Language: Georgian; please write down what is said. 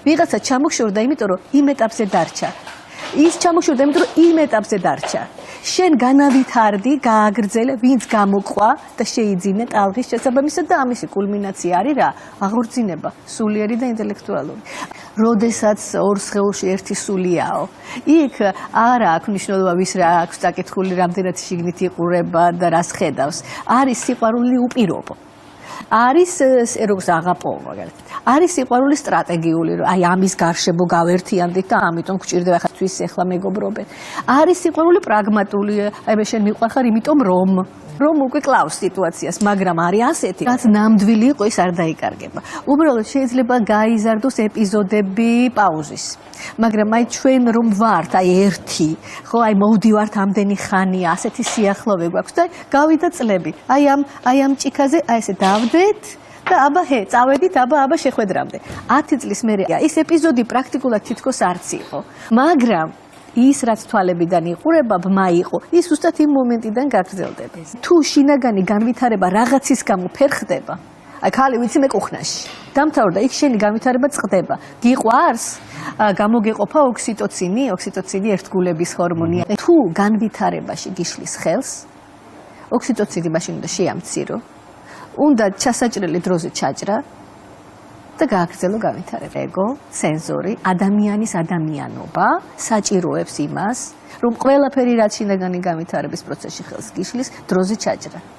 ვიღაცა ჩამოგშორდა, იმიტომ რომ იმ ეტაპზე დარჩა. ის ჩამოგშორდა, იმიტომ რომ იმ ეტაპზე დარჩა. შენ განავითარდი, გააგრძელე, ვინც გამოყვა და შეიძინა ტალღის შესაბამისად და ამისი კულმინაცია არის რა? აღორძინება, სულიერი და ინტელექტუალური. როდესაც ორ სხეულში ერთი სულიაო, იქ არა აქვს მნიშვნელობა ვის რა აქვს წაკითხული, რამდენად შიგნით იყურება და რას ხედავს. არის სიყვარული უპირობო. არის როგორც აღაპო მაგალითად. არის სიყვარული სტრატეგიული, რომ აი ამის გარშემო გავერთიანდით და ამიტომ გვჭირდება ხათთვის ახლა მეგობრობენ. არის სიყვარული პრაგმატული, აი შენ მიყვარხარ იმიტომ რომ უკვე კლავს სიტუაციას, მაგრამ არის ასეთი, რაც ნამდვილი იყო, ის არ დაიკარგება. უბრალოდ შეიძლება გაიზარდოს ეპიზოდები პაუზის. მაგრამ აი ჩვენ რომ ვართ, აი ერთი, ხო, აი მოვდივართ ამდენი ხანია, ასეთი სიახლოვე გვაქვს და გავიდა წლები. აი ამ ჭიქაზე აი ესე დავდეთ და აბა წავედით აბა შეხვედრამდე. 10 წლის მერე ის ეპიზოდი პრაქტიკულად თითქოს არც იყო. მაგრამ ის რაც თვალებიდან იყურება, ბმა იყო, ის უბრალოდ იმ მომენტიდან გაგრძელდება. თუ შინაგანი განვითარება რაღაცის გამო ფერხდება, აი ხალი ვიცი მე კუხნაში. დამთავრდა, იქ შენი განვითარება წყდება. გიყვარს? გამოგეყოფა ოქსიტოცინი ერთგულების ჰორმონია. თუ განვითარებაში გიშლის ხელს, ოქსიტოცინი მაშინ უნდა შეამცირო. უნდა ჩასაჭრელი დროზე ჩაჭრა და გააგრძელო განვითარება. ეგო, სენზორი, ადამიანის ადამიანობა საჭიროებს იმას, რომ ყველაფერი რაც შინაგანი განვითარების პროცესში ხელს გიშლის, დროზე ჩაჭრა.